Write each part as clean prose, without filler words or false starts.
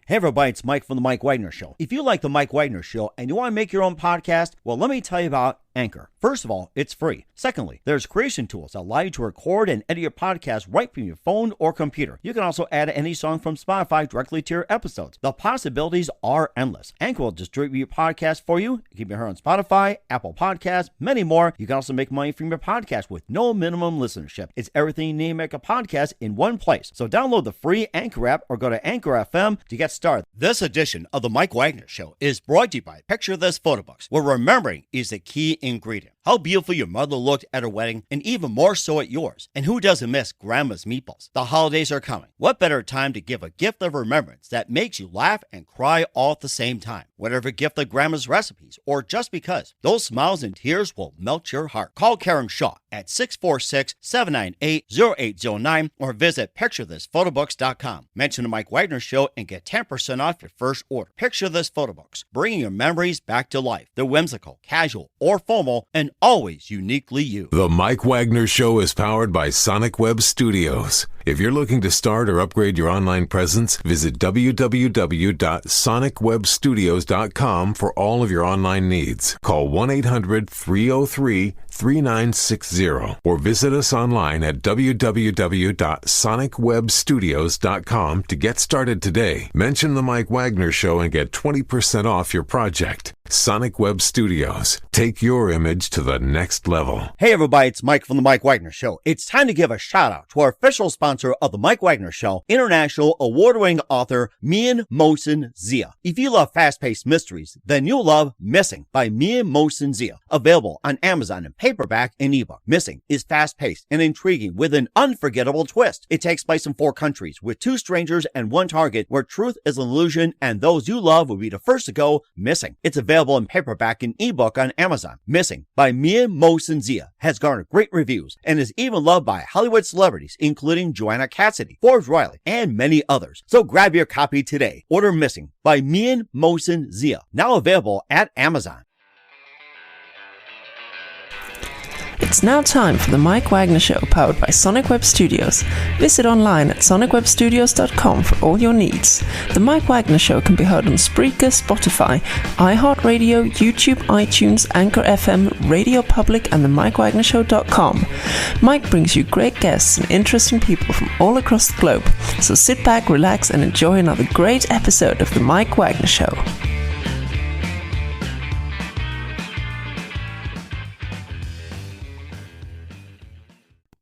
Hey everybody, it's Mike from The Mike Wagner Show. If you like The Mike Wagner Show and you want to make your own podcast, well, let me tell you about Anchor. First of all, it's free. Secondly, there's creation tools that allow you to record and edit your podcast right from your phone or computer. You can also add any song from Spotify directly to your episodes. The possibilities are endless. Anchor will distribute your podcast for you. You can be heard on Spotify, Apple Podcasts, many more. You can also make money from your podcast with no minimum listenership. It's everything you need to make a podcast in one place. So download the free Anchor app or go to Anchor FM to get started. This edition of The Mike Wagner Show is brought to you by Picture This Photo Books, where remembering is the key ingredient. How beautiful your mother looked at her wedding, and even more so at yours. And who doesn't miss Grandma's meatballs? The holidays are coming. What better time to give a gift of remembrance that makes you laugh and cry all at the same time? Whatever gift of Grandma's recipes, or just because, those smiles and tears will melt your heart. Call Karen Shaw at 646-798-0809 or visit picturethisphotobooks.com. Mention the Mike Wagner Show and get 10% off your first order. Picture This Photo Books, bringing your memories back to life. They're whimsical, casual, or formal, and always uniquely you. The Mike Wagner Show is powered by Sonic Web Studios. If you're looking to start or upgrade your online presence, visit www.sonicwebstudios.com for all of your online needs. Call 1-800-303-3960 or visit us online at www.sonicwebstudios.com to get started today. Mention the Mike Wagner Show and get 20% off your project. Sonic Web Studios. Take your image to the next level. Hey everybody, it's Mike from The Mike Wagner Show. It's time to give a shout out to our official sponsor of The Mike Wagner Show, international award-winning author Mian Mohsen Zia. If you love fast-paced mysteries, then you'll love Missing by Mian Mohsen Zia. Available on Amazon in paperback and ebook. Missing is fast-paced and intriguing with an unforgettable twist. It takes place in 4 countries with 2 strangers and 1 target where truth is an illusion and those you love will be the first to go missing. It's available in paperback and ebook on Amazon. Missing by Mian Mohsen Zia has garnered great reviews and is even loved by Hollywood celebrities including Joanna Cassidy, Forbes Riley, and many others. So grab your copy today. Order Missing by Mian Mohsen Zia, now available at Amazon. It's now time for the Mike Wagner Show, powered by Sonic Web Studios. Visit online at sonicwebstudios.com for all your needs. The Mike Wagner Show can be heard on Spreaker, Spotify, iHeartRadio, YouTube, iTunes, Anchor FM, Radio Public, and themikewagnershow.com. Mike brings you great guests and interesting people from all across the globe. So sit back, relax, and enjoy another great episode of the Mike Wagner Show.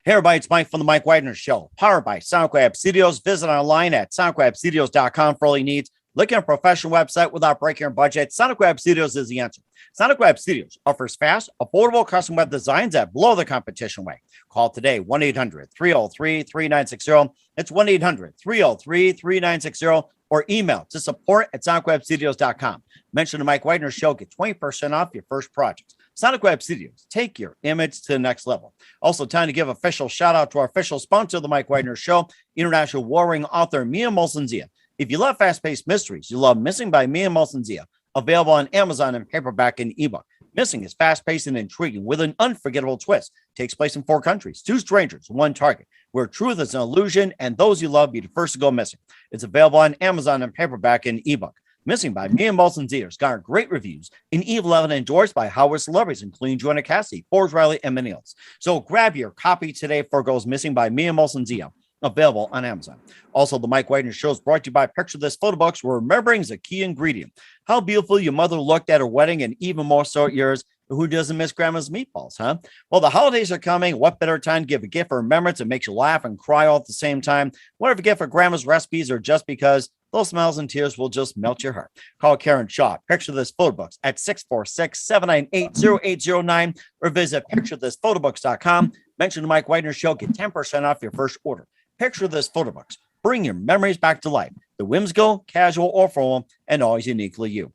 Hey everybody, it's Mike from The Mike Wagner Show, powered by Sonic Web Studios. Visit online at sonicwebstudios.com for all your needs. Looking at a professional website without breaking your budget? Sonic Web Studios is the answer. Sonic Web Studios offers fast, affordable custom web designs that blow the competition away. Call today, 1-800-303-3960. It's 1-800-303-3960 or email to support@sonicwebstudios.com. Mention the Mike Wagner Show, get 20% off your first project. Sonic Web Studios, take your image to the next level. Also, time to give official shout out to our official sponsor of the Mike Wagner Show, international warring author Mian Mohsen Zia. If you love fast-paced mysteries, you love Missing by Mian Mohsen Zia, available on Amazon in paperback and ebook. Missing is fast-paced and intriguing with an unforgettable twist. Takes place in 4 countries, 2 strangers, 1 target, where truth is an illusion and those you love be the first to go missing. It's available on Amazon in paperback and ebook. Missing by Mian Mohsen Zia has garnered great reviews and even loved and endorsed by Hollywood celebrities, including Joanna Cassidy, Forbes Riley, and many others. So grab your copy today for Goes Missing by Mian Mohsen Zia, available on Amazon. Also, the Mike Wagner Show is brought to you by Picture This Photo Books, where remembering is a key ingredient. How beautiful your mother looked at her wedding, and even more so at yours. Who doesn't miss Grandma's meatballs, huh? Well, the holidays are coming. What better time to give a gift for remembrance that makes you laugh and cry all at the same time? Whatever gift for Grandma's recipes or just because, those smiles and tears will just melt your heart. Call Karen Shaw, Picture This Photo Books at 646-798-0809 or visit picturethisphotobooks.com. Mention the Mike Wagner Show, get 10% off your first order. Picture This Photo Books. Bring your memories back to life. The whimsical, casual, or formal, and always uniquely you.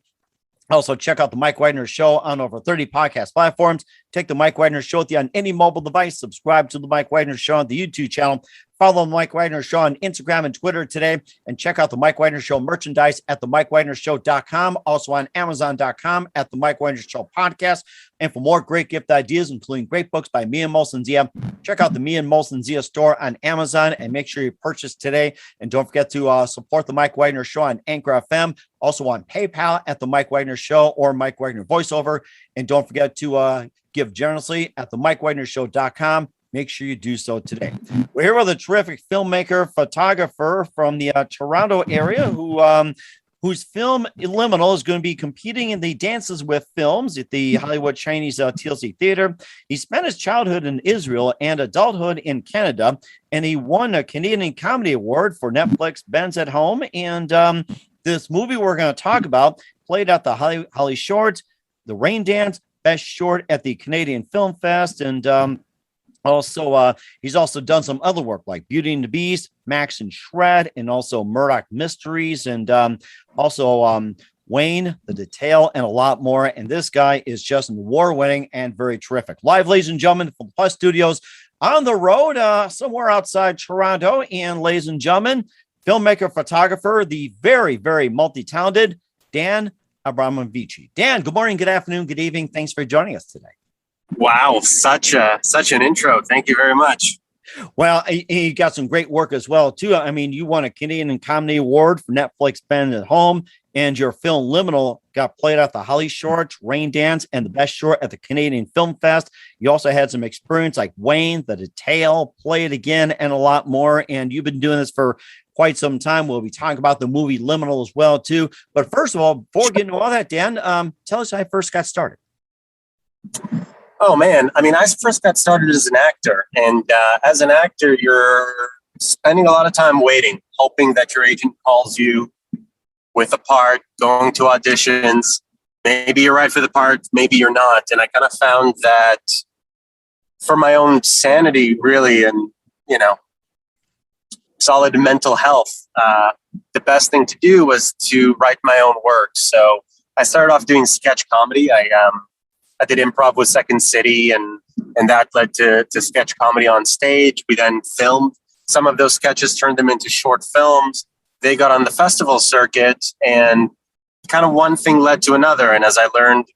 Also, check out the Mike Wagner Show on over 30 podcast platforms. Take the Mike Wagner Show with you on any mobile device. Subscribe to the Mike Wagner Show on the YouTube channel. Follow the Mike Wagner Show on Instagram and Twitter today, and check out the Mike Wagner Show merchandise at themikewagnershow.com, also on Amazon.com at the Mike Wagner Show podcast. And for more great gift ideas, including great books by me and Molson Zia, check out the Me and Molson Zia store on Amazon and make sure you purchase today. And don't forget to support the Mike Wagner Show on Anchor FM, also on PayPal at the Mike Wagner Show or Mike Wagner Voiceover. And don't forget to give generously at the MikeWagnerShow.com. Make sure you do so today. We're here with a terrific filmmaker, photographer from the Toronto area whose film Liminal is going to be competing in the Dances with Films at the Hollywood Chinese TLC Theater. He spent his childhood in Israel and adulthood in Canada, and he won a Canadian Comedy Award for Netflix Ben's at Home. And this movie we're going to talk about played at the Holly Short, the Rain Dance, Best Short at the Canadian Film Fest, and also, he's also done some other work like Beauty and the Beast, Max and Shred, and also Murdoch Mysteries, and also Wayne, The Detail, and a lot more. And this guy is just an award-winning and very terrific. Live, ladies and gentlemen, from Plus Studios on the road somewhere outside Toronto. And ladies and gentlemen, filmmaker, photographer, the very, very multi-talented Dan Abramovici. Dan, good morning, good afternoon, good evening. Thanks for joining us today. Wow, such an intro. Thank you very much. Well, he got some great work as well, too. I mean, you won a Canadian Comedy Award for Netflix Ben's at Home, and your film Liminal got played at the Holly Short, Rain Dance, and the Best Short at the Canadian Film Fest. You also had some experience like Wayne, The Detail, Play It Again, and a lot more. And you've been doing this for quite some time. We'll be talking about the movie Liminal as well, too. But first of all, before getting to all that, Dan, tell us how you first got started. Oh, man. I mean, I first got started as an actor. And as an actor, you're spending a lot of time waiting, hoping that your agent calls you with a part, going to auditions. Maybe you're right for the part, maybe you're not. And I kind of found that for my own sanity, really, and, solid mental health, the best thing to do was to write my own work. So I started off doing sketch comedy. I did improv with Second City, and that led to sketch comedy on stage. We then filmed some of those sketches, turned them into short films. They got on the festival circuit, and kind of one thing led to another. And as I learned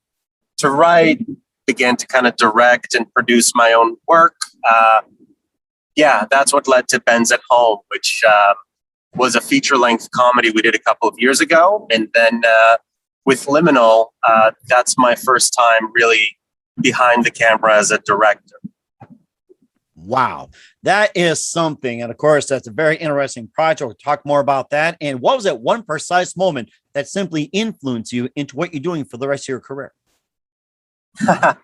to write, began to kind of direct and produce my own work. That's what led to Ben's at Home, which was a feature-length comedy we did a couple of years ago. And then with Liminal, that's my first time really behind the camera as a director. Wow, that is something. And of course, that's a very interesting project. We'll talk more about that. And what was that one precise moment that simply influenced you into what you're doing for the rest of your career? Do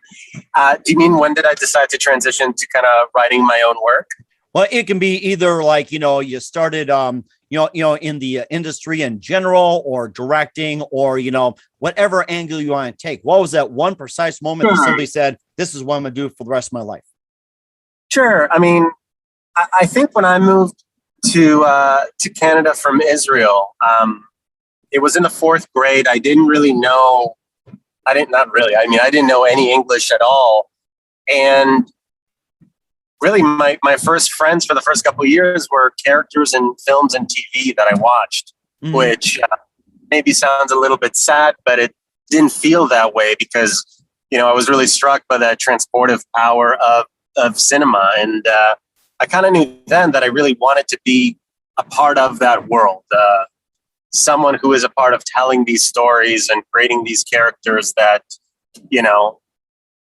you mean when did I decide to transition to kind of writing my own work? Well, it can be either like, you started, in the industry in general, or directing, or, whatever angle you want to take. What was that one precise moment that somebody said, this is what I'm going to do for the rest of my life? Sure. I mean, I think when I moved to Canada from Israel, it was in the fourth grade. I didn't really know. I didn't know any English at all. And really, my first friends for the first couple of years were characters in films and TV that I watched, which maybe sounds a little bit sad, but it didn't feel that way because, I was really struck by that transportive power of cinema. And I kind of knew then that I really wanted to be a part of that world, someone who is a part of telling these stories and creating these characters that,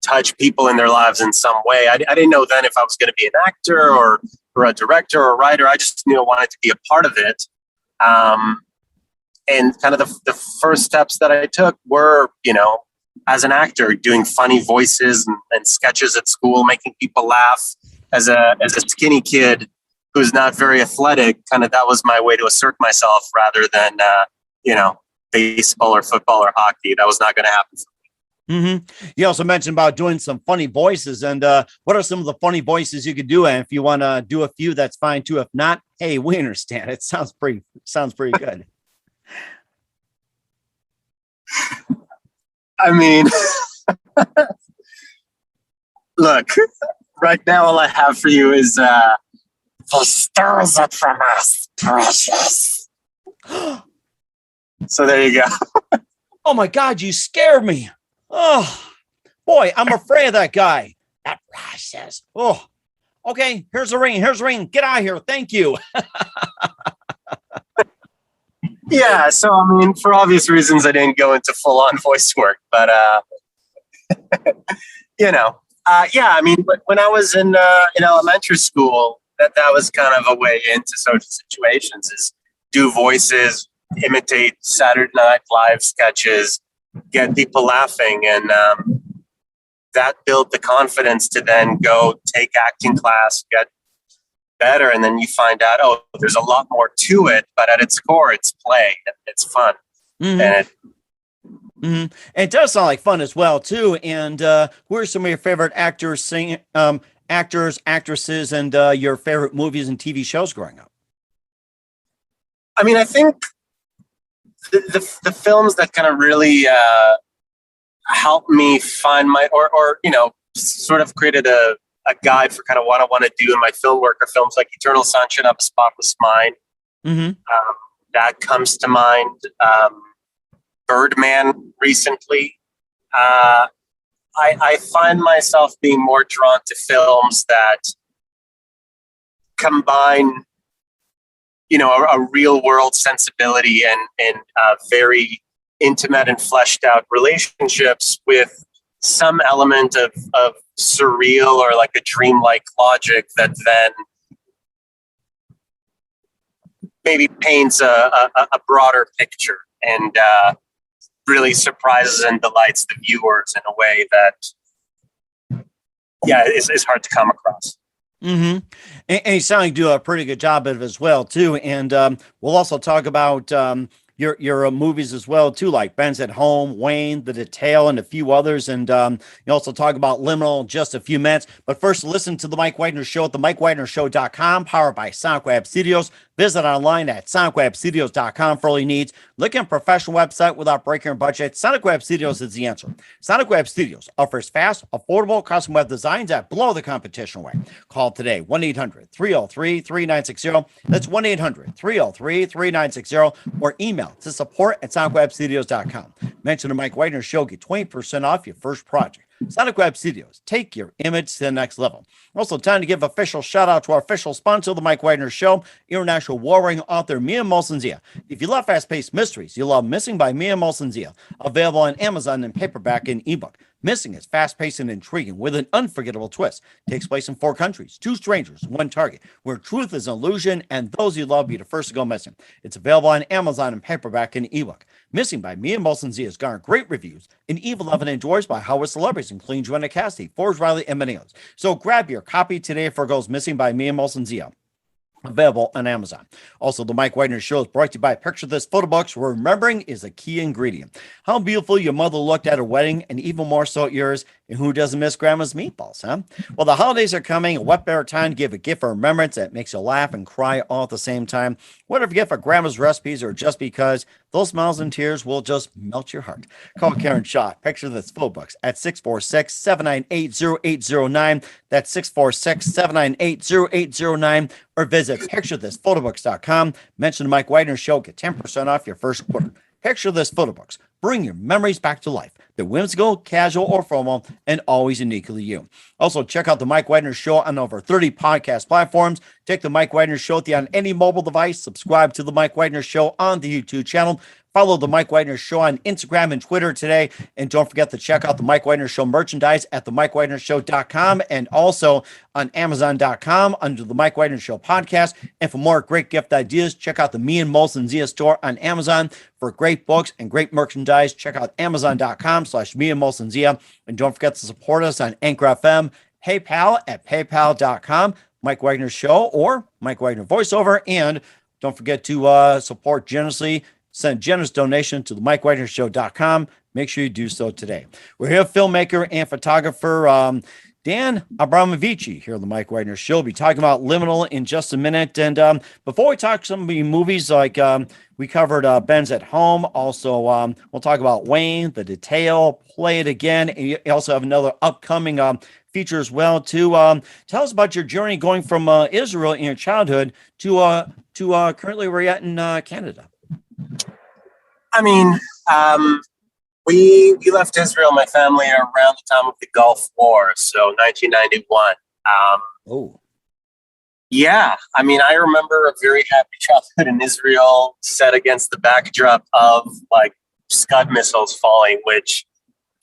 touch people in their lives in some way. I didn't know then if I was going to be an actor or a director or a writer. I just knew I wanted to be a part of it. And kind of the first steps that I took were, as an actor, doing funny voices and sketches at school, making people laugh. As a skinny kid who's not very athletic, kind of that was my way to assert myself rather than, baseball or football or hockey. That was not going to happen. Mm-hmm. You also mentioned about doing some funny voices, and what are some of the funny voices you could do? And if you want to do a few, that's fine too. If not, hey, we understand. It sounds pretty good. I mean, look, right now all I have for you is He stores it from us, precious. So there you go. Oh my God, you scared me. Oh boy, I'm afraid of that guy. That Precious. Oh, okay. Here's a ring. Here's a ring. Get out of here. Thank you. Yeah. So, I mean, for obvious reasons, I didn't go into full on voice work, but, you know, yeah, I mean, when I was in elementary school, that was kind of a way into social situations is do voices, imitate Saturday Night Live sketches, get people laughing. And that built the confidence to then go take acting class, get better. And then you find out, oh, there's a lot more to it, but at its core, it's play. It's fun. Mm-hmm. And And it does sound like fun as well, too. And who are some of your favorite actors, actors, actresses, and your favorite movies and TV shows growing up? I mean, I think the films that kind of really helped me find my, or sort of created a guide for kind of what I want to do in my film work are films like Eternal Sunshine of a Spotless Mind. Mm-hmm. That comes to mind. Birdman recently. I find myself being more drawn to films that combine, a real world sensibility and very intimate and fleshed out relationships with some element of surreal or like a dreamlike logic that then maybe paints a broader picture and really surprises and delights the viewers in a way that, is hard to come across. Mm-hmm. And you sound like you do a pretty good job of it as well, too. And we'll also talk about your movies as well, too, like Ben's at Home, Wayne, The Detail, and a few others. And you also talk about Liminal in just a few minutes. But first, listen to The Mike Wagner Show at themikewagnershow.com, powered by Sonic Web Studios. Visit online at sonicwebstudios.com for all your needs. Look at a professional website without breaking your budget. Sonic Web Studios is the answer. Sonic Web Studios offers fast, affordable custom web designs that blow the competition away. Call today, 1-800-303-3960. That's 1-800-303-3960. Or email to support@sonicwebstudios.com. Mention the Mike Wagner Show. Get 20% off your first project. Sonic Web Studios. Take your image to the next level. Also, time to give official shout out to our official sponsor, The Mike Wagner Show, international warring author Mia Molson-Zia. If you love fast-paced mysteries, you love Missing by Mia Molson-Zia. Available on Amazon in paperback and ebook. Missing is fast-paced and intriguing with an unforgettable twist. Takes place in 4 countries, 2 strangers, 1 target, where truth is an illusion and those you love be the first to go missing. It's available on Amazon in paperback and ebook. Missing by Mia Molson-Zia has garnered great reviews and even loved and enjoyed by Hollywood celebrities, including Joanna Cassidy, Forbes Riley, and many others. So grab your copy today for Goes Missing by Mia Molson-Zia. Available on Amazon. Also, the Mike Wagner Show is brought to you by Picture This Photo Books, where remembering is a key ingredient. How beautiful your mother looked at her wedding, and even more so at yours. And who doesn't miss Grandma's meatballs, huh? Well, the holidays are coming. What better time to give a gift of remembrance that makes you laugh and cry all at the same time? Whatever gift for Grandma's recipes or just because, those smiles and tears will just melt your heart. Call Karen Shaw. Picture This Photo Books at 646-798-0809. That's 646-798-0809. Or visit picturethisphotoBooks.com. Mention the Mike Wagner Show. Get 10% off your first order. Picture This Photo Books. Bring your memories back to life. They're whimsical, casual, or formal, and always uniquely you. Also, check out the Mike Wagner Show on over 30 podcast platforms. Take the Mike Wagner Show with you on any mobile device. Subscribe to the Mike Wagner Show on the YouTube channel. Follow the Mike Wagner Show on Instagram and Twitter today. And don't forget to check out the Mike Wagner Show merchandise at themikewagnershow.com and also on Amazon.com under the Mike Wagner Show podcast. And for more great gift ideas, check out the Me and Molson-Zia store on Amazon for great books and great merchandise. Check out Amazon.com/Me and Molson-Zia. And don't forget to support us on Anchor FM, PayPal at paypal.com, Mike Wagner Show or Mike Wagner Voiceover. And don't forget to support generously. Send a generous donation to the MikeWagnerShow.com. Make sure you do so today. We're here, filmmaker and photographer Dan Abramovici here on the Mike Wagner Show. We'll be talking about Liminal in just a minute. And before we talk some of the movies, like we covered Ben's at Home. Also, we'll talk about Wayne, The Detail, Play It Again. And you also have another upcoming feature as well too. Tell us about your journey going from Israel in your childhood to currently where you're at in Canada. I mean, we left Israel, my family, around the time of the Gulf War, so 1991. Oh. Yeah, I mean, I remember a very happy childhood in Israel set against the backdrop of like Scud missiles falling, which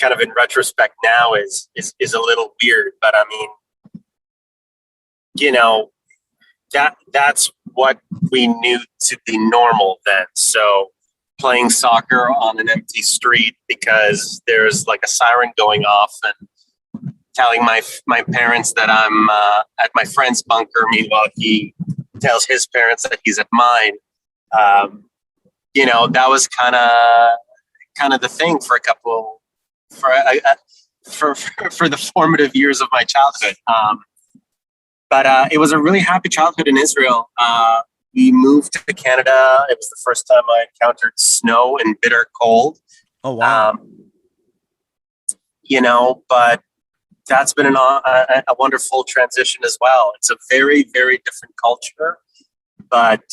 kind of in retrospect now is a little weird. But I mean, you know, that's what we knew to be normal then. So playing soccer on an empty street because there's like a siren going off and telling my parents that I'm at my friend's bunker. Meanwhile, he tells his parents that he's at mine. You know, that was kind of the thing for the formative years of my childhood. But it was a really happy childhood in Israel. We moved to Canada. It was the first time I encountered snow and bitter cold. Oh wow! You know, but that's been a wonderful transition as well. It's a very, very different culture, but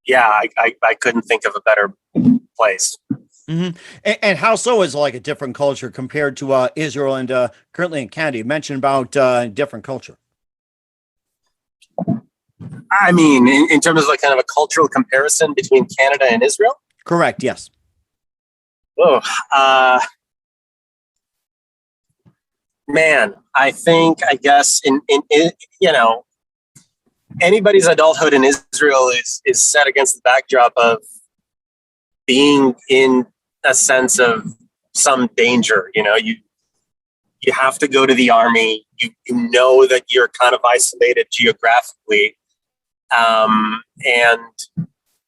yeah, I couldn't think of a better place. Mm-hmm. And how so is like a different culture compared to Israel and currently in Canada? You mentioned about different culture. I mean, in terms of like kind of a cultural comparison between Canada and Israel? Correct, yes. Oh, man, I guess in you know, anybody's adulthood in Israel is set against the backdrop of being in a sense of some danger. You know, you have to go to the army. You know that you're kind of isolated geographically, and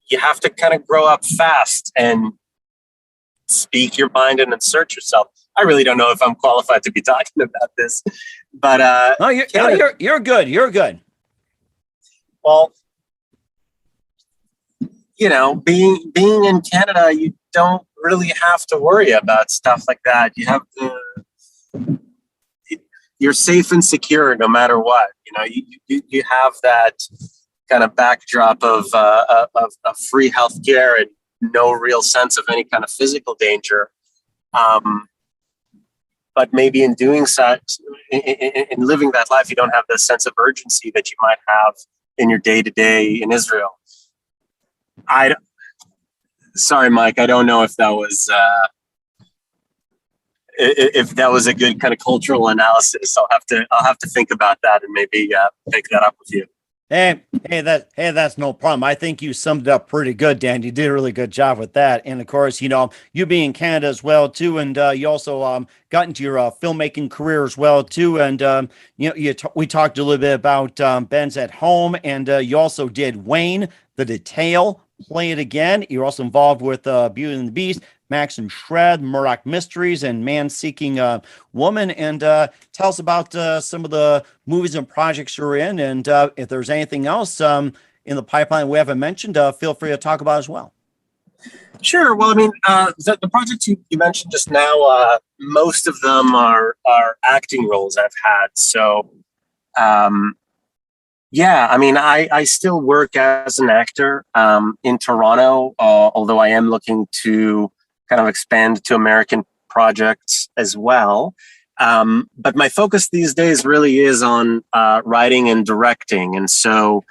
you have to kind of grow up fast and speak your mind and insert yourself. I really don't know if I'm qualified to be talking about this, but no, you're good. You're good. Well, you know, being in Canada, you don't really have to worry about stuff like that. You're safe and secure no matter what. You know, you have that kind of backdrop of free healthcare and no real sense of any kind of physical danger. But maybe in doing such, in living that life, you don't have the sense of urgency that you might have in your day-to-day in Israel. Sorry, Mike, I don't know if that was a good kind of cultural analysis. I'll have to think about that and maybe pick that up with you. Hey, that's no problem. I think you summed it up pretty good, Dan. You did a really good job with that. And of course, you know, you being in Canada as well too, and you also got into your filmmaking career as well too. And you know, we talked a little bit about Ben's at Home, and you also did Wayne, The Detail, Play It Again. You're also involved with Beauty and the Beast, Max and Shred, Murdoch Mysteries, and Man Seeking Woman. And tell us about some of the movies and projects you're in. And if there's anything else in the pipeline we haven't mentioned, feel free to talk about as well. Sure. Well, I mean, the projects you mentioned just now, most of them are acting roles I've had. So, yeah, I mean, I still work as an actor in Toronto, although I am looking to kind of expand to American projects as well. But my focus these days really is on writing and directing. And so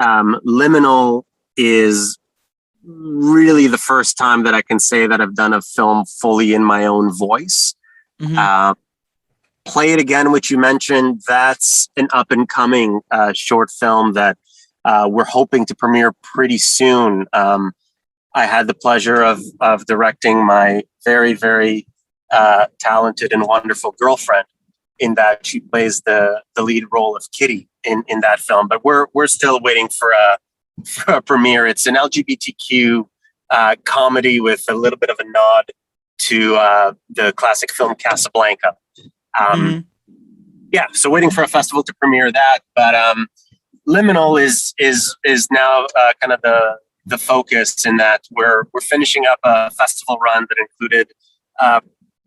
Liminal is really the first time that I can say that I've done a film fully in my own voice. Mm-hmm. Play It Again, which you mentioned, that's an up and coming short film that we're hoping to premiere pretty soon. I had the pleasure of directing my very, very talented and wonderful girlfriend in that. She plays the lead role of Kitty in that film, but we're still waiting for a premiere. It's an LGBTQ comedy with a little bit of a nod to the classic film Casablanca. Mm-hmm. Yeah, so waiting for a festival to premiere that, but Liminal is now kind of the focus in that we're finishing up a festival run that included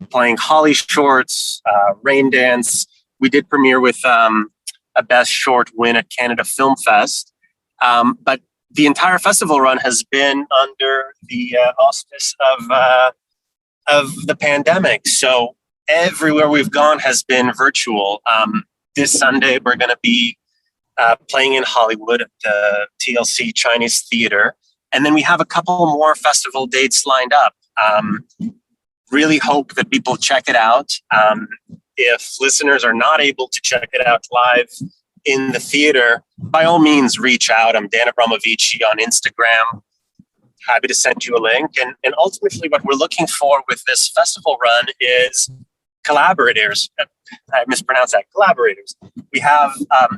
playing Holly Shorts, Rain Dance, we did premiere with a Best Short win at Canada Film Fest. But the entire festival run has been under the auspice of the pandemic. So everywhere we've gone has been virtual. This Sunday, we're going to be playing in Hollywood at the TLC Chinese Theater. And then we have a couple more festival dates lined up. Really hope that people check it out. If listeners are not able to check it out live in the theater, by all means, reach out. I'm Dan Abramovici on Instagram. Happy to send you a link. And ultimately, what we're looking for with this festival run is collaborators. I mispronounced that. Collaborators. We have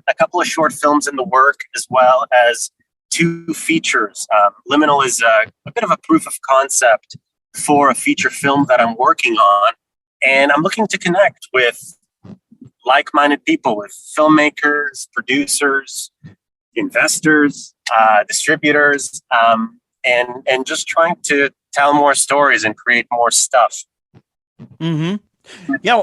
a couple of short films in the work, as well as 2 features. Liminal is a bit of a proof of concept for a feature film that I'm working on. And I'm looking to connect with like-minded people, with filmmakers, producers, investors, distributors, and just trying to tell more stories and create more stuff. Mm-hmm. Yeah,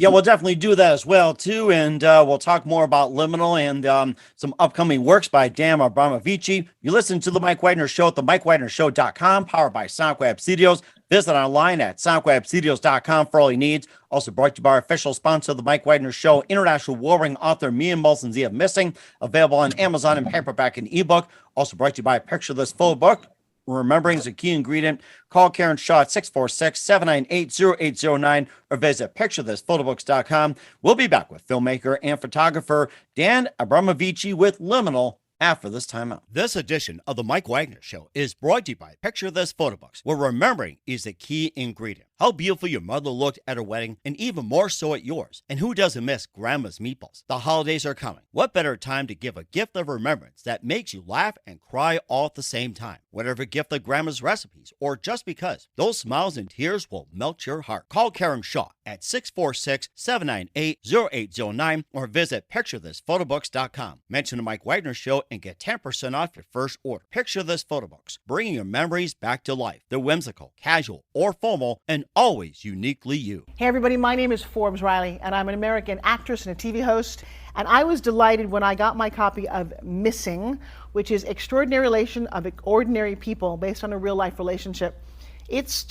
we'll definitely do that as well too, and we'll talk more about Liminal and some upcoming works by Dan Abramovici. You listen to the Mike Wagner Show at the MikeWagnerShow.com, powered by Sonic Web Studios. Visit online at SonicWebStudios.com for all your needs. Also brought to you by our official sponsor, the Mike Wagner Show, international warring author Mian Molson Z of Missing, available on Amazon in paperback and ebook. Also brought to you by Picture This Photo Book. Remembering is a key ingredient. Call Karen Shaw at 646-798-0809 or visit picturethisphotoBooks.com. We'll be back with filmmaker and photographer Dan Abramovici with Liminal after this timeout. This edition of the Mike Wagner Show is brought to you by Picture This Photo Books, where remembering is the key ingredient. How beautiful your mother looked at her wedding, and even more so at yours. And who doesn't miss Grandma's meatballs? The holidays are coming. What better time to give a gift of remembrance that makes you laugh and cry all at the same time? Whatever gift of Grandma's recipes, or just because, those smiles and tears will melt your heart. Call Karen Shaw at 646-798-0809 or visit picturethisphotoBooks.com. Mention the Mike Wagner Show and get 10% off your first order. Picture This Photo Books, bringing your memories back to life. They're whimsical, casual, or formal, and always uniquely you. Hey everybody, my name is Forbes Riley, and I'm an American actress and a TV host. And I was delighted when I got my copy of Missing, which is Extraordinary Relation of Ordinary People based on a real life relationship. It's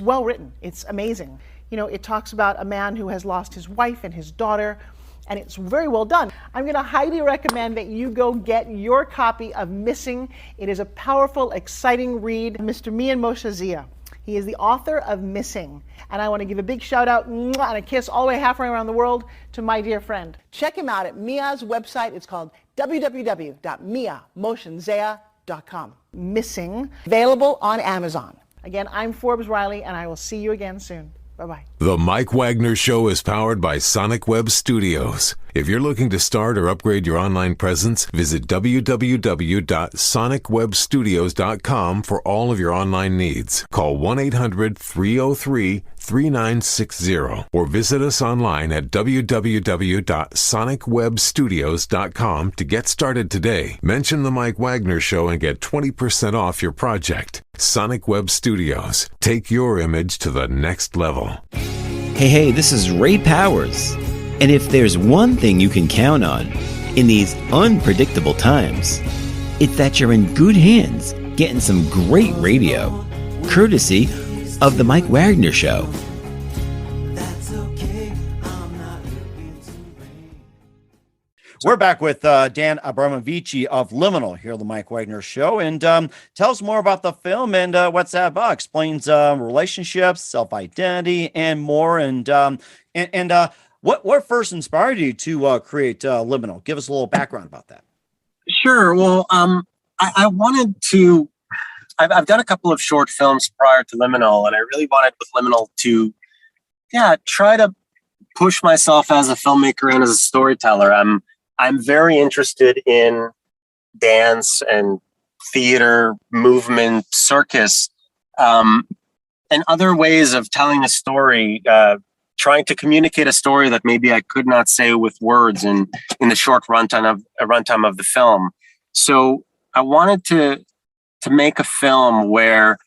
well written. It's amazing. You know, it talks about a man who has lost his wife and his daughter, and it's very well done. I'm going to highly recommend that you go get your copy of Missing. It is a powerful, exciting read. Mr. Mian Moshe Zia. He is the author of Missing. And I want to give a big shout out and a kiss all the way halfway around the world to my dear friend. Check him out at Mia's website. It's called www.miamotionzea.com. Missing, available on Amazon. Again, I'm Forbes Riley, and I will see you again soon. Bye-bye. The Mike Wagner Show is powered by Sonic Web Studios. If you're looking to start or upgrade your online presence, visit www.sonicwebstudios.com for all of your online needs. Call 1-800-303-3960 or visit us online at www.sonicwebstudios.com to get started today. Mention the Mike Wagner Show and get 20% off your project. Sonic Web Studios. Take your image to the next level. Hey, this is Ray Powers. And if there's one thing you can count on in these unpredictable times, it's that you're in good hands getting some great radio, courtesy of The Mike Wagner Show. We're back with Dan Abramovici of Liminal here on the Mike Wagner Show, and tell us more about the film and what's that about. Explains relationships, self-identity, and more. And what first inspired you to create Liminal? Give us a little background about that. Sure. Well, I wanted to. I've done a couple of short films prior to Liminal, and I really wanted with Liminal to, try to push myself as a filmmaker and as a storyteller. I'm very interested in dance and theater, movement, circus, and other ways of telling a story, trying to communicate a story that maybe I could not say with words in the short runtime of the film. So I wanted to make a film where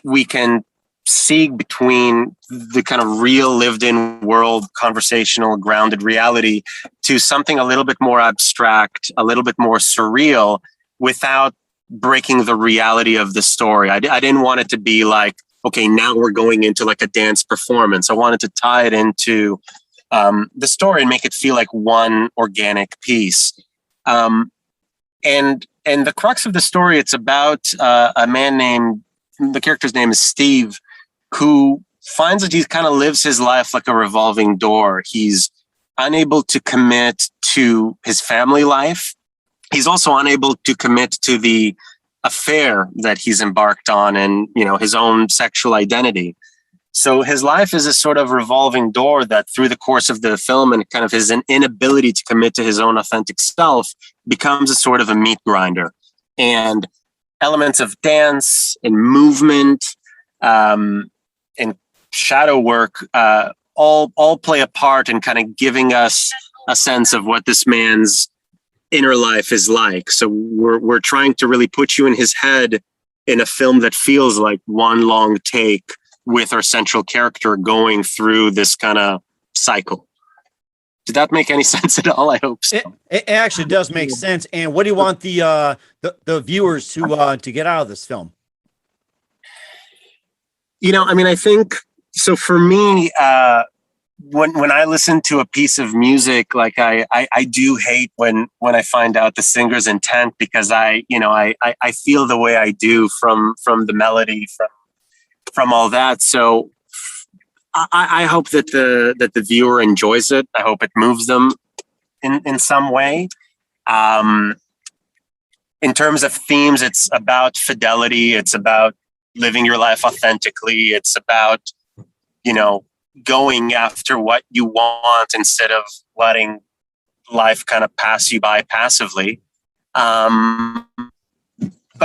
we can siege between the kind of real lived in world, conversational, grounded reality to something a little bit more abstract, a little bit more surreal without breaking the reality of the story. I didn't want it to be like, okay, now we're going into like a dance performance. I wanted to tie it into the story and make it feel like one organic piece. And the crux of the story, it's about a man named, the character's name is Steve, who finds that he kind of lives his life like a revolving door. He's unable to commit to his family life. He's also unable to commit to the affair that he's embarked on and, you know, his own sexual identity. So his life is a sort of revolving door that through the course of the film and kind of his inability to commit to his own authentic self becomes a sort of a meat grinder. And elements of dance and movement and shadow work all play a part in kind of giving us a sense of what this man's inner life is like. So we're trying to really put you in his head in a film that feels like one long take with our central character going through this kind of cycle. Did that make any sense at all? I hope so. It actually does make sense. And what do you want the viewers to get out of this film? You know, I mean, I think so. For me, when I listen to a piece of music, like I do hate when I find out the singer's intent, because I feel the way I do from the melody, from all that. So I hope that the viewer enjoys it. I hope it moves them in some way. In terms of themes, it's about fidelity. It's about living your life authentically. It's about, you know, going after what you want instead of letting life kind of pass you by passively. But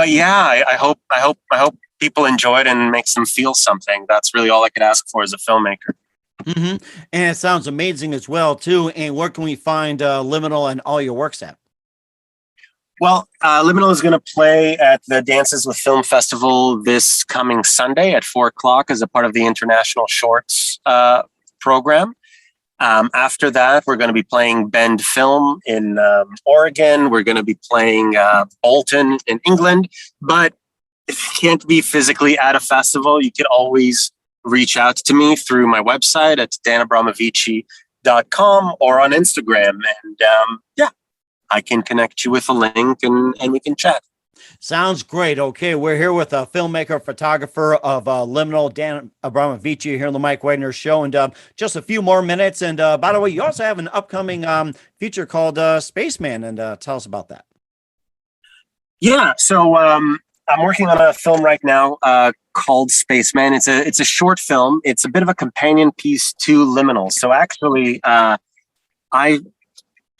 yeah, I hope people enjoy it and makes them feel something. That's really all I could ask for as a filmmaker. Mm-hmm. And it sounds amazing as well too. And where can we find Liminal and all your works at? Well, Liminal is going to play at the Dances with Film Festival this coming Sunday at 4:00 as a part of the International Shorts program. After that, we're going to be playing Bend Film in Oregon. We're going to be playing Bolton in England. But if you can't be physically at a festival, you can always reach out to me through my website at danabramovici.com or on Instagram. And yeah, I can connect you with a link and we can chat. Sounds great. Okay, we're here with a filmmaker, photographer of Liminal, Dan Abramovici, here on the Mike Wagner Show. And just a few more minutes. And by the way, you also have an upcoming feature called Spaceman. And tell us about that. Yeah, so I'm working on a film right now called Spaceman. It's a short film. It's a bit of a companion piece to Liminal. So actually, I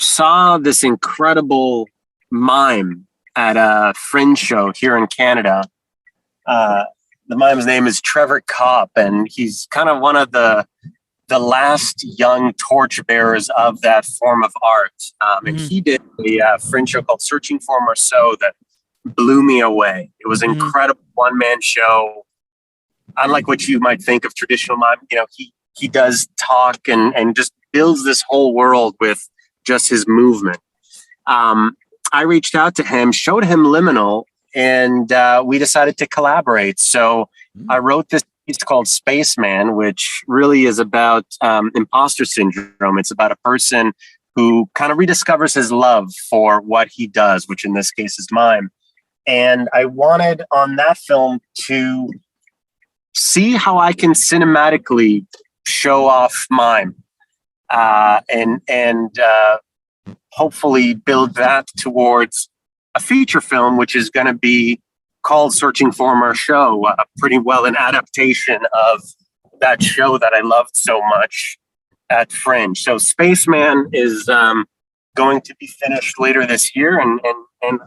saw this incredible mime at a fringe show here in Canada. The mime's name is Trevor Kopp, and he's kind of one of the last young torchbearers of that form of art. And he did a fringe show called Searching for Marceau that blew me away. It was an incredible one-man show. Unlike what you might think of traditional mime, you know, he does talk and just builds this whole world with just his movement. I reached out to him, showed him Liminal, and we decided to collaborate. So I wrote this piece called Spaceman, which really is about imposter syndrome. It's about a person who kind of rediscovers his love for what he does, which in this case is mime. And I wanted on that film to see how I can cinematically show off mime and hopefully build that towards a feature film, which is going to be called Searching for Marceau, pretty well an adaptation of that show that I loved so much at Fringe. So Spaceman is going to be finished later this year, and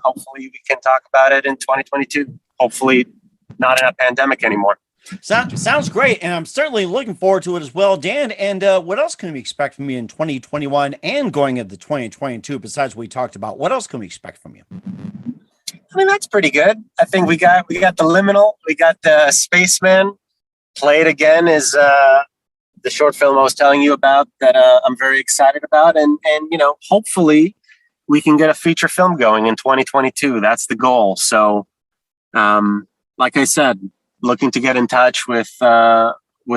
hopefully we can talk about it in 2022. Hopefully not in a pandemic anymore. Sounds great, and I'm certainly looking forward to it as well, Dan. And what else can we expect from you in 2021 and going into 2022? Besides what we talked about, what else can we expect from you? I mean, that's pretty good. I think we got the Liminal, we got the Spaceman, Play It Again is the short film I was telling you about that I'm very excited about. And hopefully we can get a feature film going in 2022. That's the goal. So, like I said, looking to get in touch with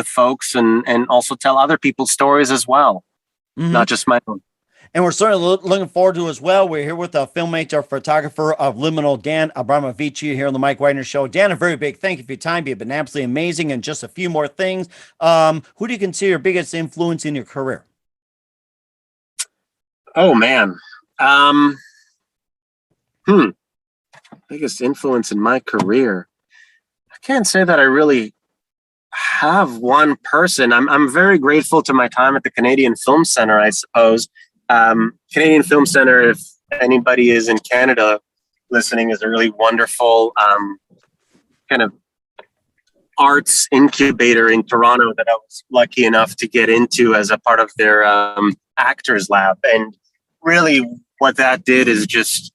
folks and also tell other people's stories as well, not just my own. And we're certainly looking forward to it as well. We're here with the filmmaker, photographer of Liminal, Dan Abramovici, here on the Mike Wagner Show. Dan, a very big thank you for your time. You've been absolutely amazing. And just a few more things. Who do you consider your biggest influence in your career? Oh, man. Biggest influence in my career. I can't say that I really have one person. I'm very grateful to my time at the Canadian Film Center, I suppose. Canadian Film Center, if anybody is in Canada listening, is a really wonderful kind of arts incubator in Toronto that I was lucky enough to get into as a part of their actors lab. And really what that did is just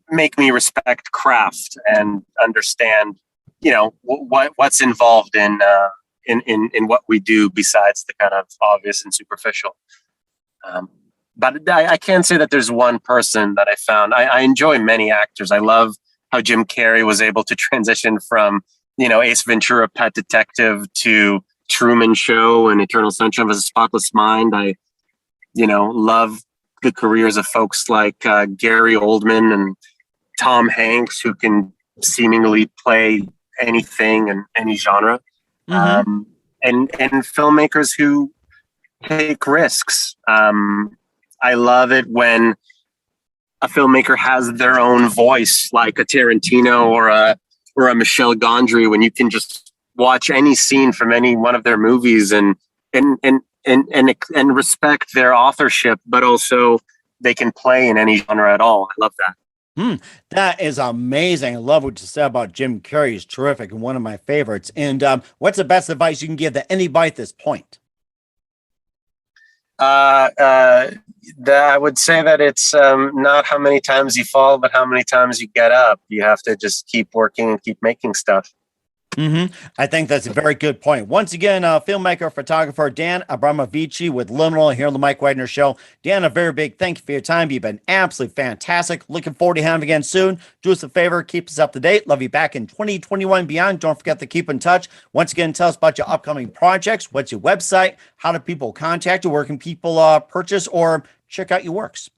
make me respect craft and understand, what's involved in what we do besides the kind of obvious and superficial. But I can't say that there's one person that I found. I enjoy many actors. I love how Jim Carrey was able to transition from, Ace Ventura, Pet Detective, to Truman Show and Eternal Sunshine of a Spotless Mind. I, love the careers of folks like Gary Oldman and Tom Hanks, who can seemingly play anything and any genre, and filmmakers who take risks. I love it when a filmmaker has their own voice, like a Tarantino or a Michel Gondry, when you can just watch any scene from any one of their movies and respect their authorship, but also they can play in any genre at all. I love that. That is amazing. I love what you said about Jim Carrey. He's terrific and one of my favorites. And what's the best advice you can give to anybody at this point? I would say that it's not how many times you fall, but how many times you get up. You have to just keep working and keep making stuff. I think that's a very good point. Once again, filmmaker, photographer, Dan Abramovici with Liminal here on the Mike Wagner Show. Dan, a very big thank you for your time. You've been absolutely fantastic. Looking forward to having you again soon. Do us a favor, keep us up to date. Love you back in 2021 and beyond. Don't forget to keep in touch. Once again, tell us about your upcoming projects. What's your website? How do people contact you? Where can people purchase or check out your works?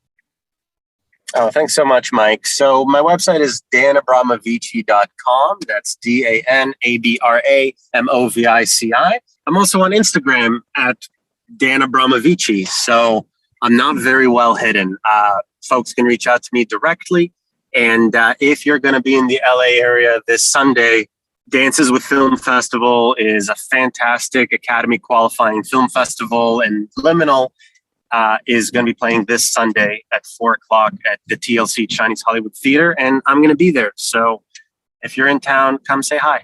Oh, thanks so much, Mike. So my website is danabramovici.com. That's DANABRAMOVICI. I'm also on Instagram at Dan Abramovici. So I'm not very well hidden. Folks can reach out to me directly. And if you're going to be in the LA area this Sunday, Dances with Film Festival is a fantastic Academy qualifying film festival, and Liminal is going to be playing this Sunday at 4:00 at the TLC Chinese Hollywood Theater, and I'm going to be there. So if you're in town, come say hi.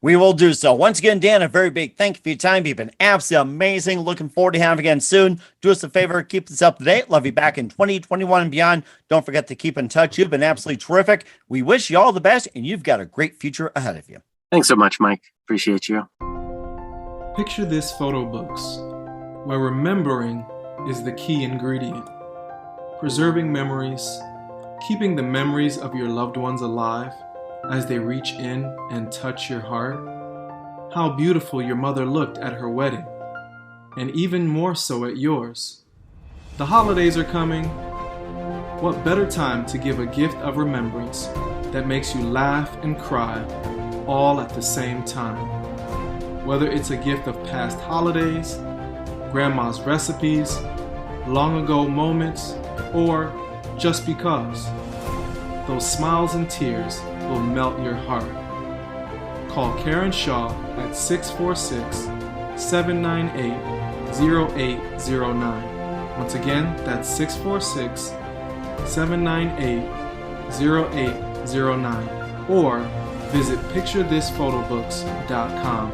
We will do so. Once again, Dan, a very big thank you for your time. You've been absolutely amazing. Looking forward to having you again soon. Do us a favor, keep us up to date. Love you back in 2021 and beyond. Don't forget to keep in touch. You've been absolutely terrific. We wish you all the best, and you've got a great future ahead of you. Thanks so much, Mike. Appreciate you. Picture this photo books, where remembering is the key ingredient. Preserving memories, keeping the memories of your loved ones alive as they reach in and touch your heart. How beautiful your mother looked at her wedding, and even more so at yours. The holidays are coming. What better time to give a gift of remembrance that makes you laugh and cry all at the same time? Whether it's a gift of past holidays, grandma's recipes, long ago moments, or just because. Those smiles and tears will melt your heart. Call Karen Shaw at 646-798-0809. Once again, that's 646-798-0809. Or visit picturethisphotoBooks.com.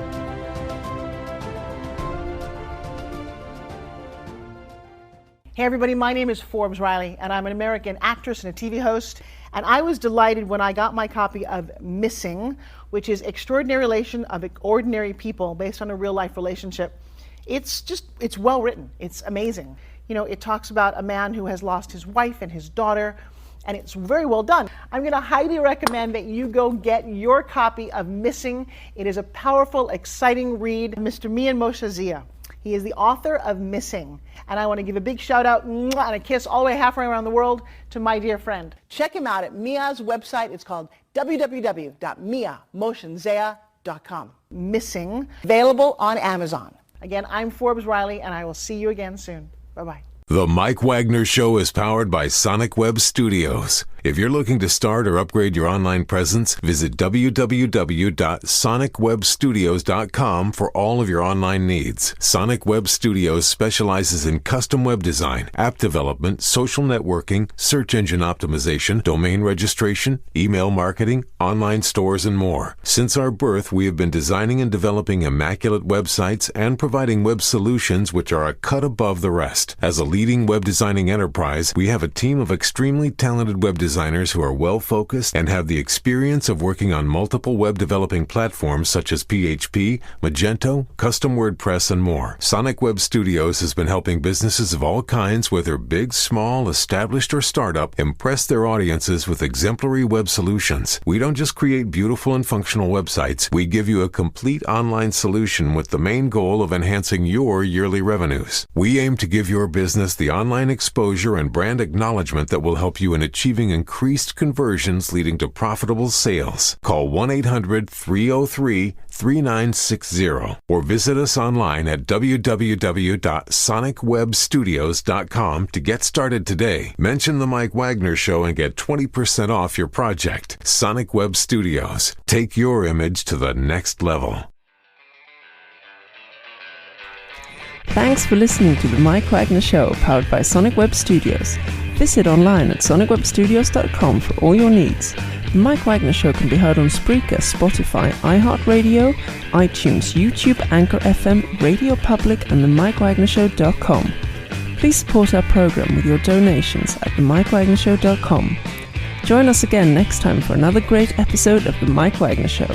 Hey everybody, my name is Forbes Riley, and I'm an American actress and a TV host. And I was delighted when I got my copy of Missing, which is Extraordinary Relation of Ordinary People based on a real life relationship. It's well written. It's amazing. You know, it talks about a man who has lost his wife and his daughter, and it's very well done. I'm going to highly recommend that you go get your copy of Missing. It is a powerful, exciting read. Mr. Mian Moshe Zia. He is the author of Missing. And I want to give a big shout out and a kiss all the way halfway around the world to my dear friend. Check him out at Mia's website. It's called www.miamotionzea.com. Missing, available on Amazon. Again, I'm Forbes Riley, and I will see you again soon. Bye-bye. The Mike Wagner Show is powered by Sonic Web Studios. If you're looking to start or upgrade your online presence, visit www.sonicwebstudios.com for all of your online needs. Sonic Web Studios specializes in custom web design, app development, social networking, search engine optimization, domain registration, email marketing, online stores, and more. Since our birth, we have been designing and developing immaculate websites and providing web solutions which are a cut above the rest. As a leading web designing enterprise, we have a team of extremely talented web designers who are well-focused and have the experience of working on multiple web developing platforms such as PHP, Magento, Custom WordPress, and more. Sonic Web Studios has been helping businesses of all kinds, whether big, small, established, or startup, impress their audiences with exemplary web solutions. We don't just create beautiful and functional websites. We give you a complete online solution with the main goal of enhancing your yearly revenues. We aim to give your business the online exposure and brand acknowledgement that will help you in achieving increased conversions leading to profitable sales. Call 1-800-303-3960 or visit us online at www.sonicwebstudios.com to get started today. Mention the Mike Wagner Show and get 20% off your project. Sonic Web Studios. Take your image to the next level. Thanks for listening to the Mike Wagner Show, powered by Sonic Web Studios. Visit online at sonicwebstudios.com for all your needs. The Mike Wagner Show can be heard on Spreaker, Spotify, iHeartRadio, iTunes, YouTube, Anchor FM, Radio Public, and themikewagnershow.com. Please support our program with your donations at themikewagnershow.com. Join us again next time for another great episode of The Mike Wagner Show.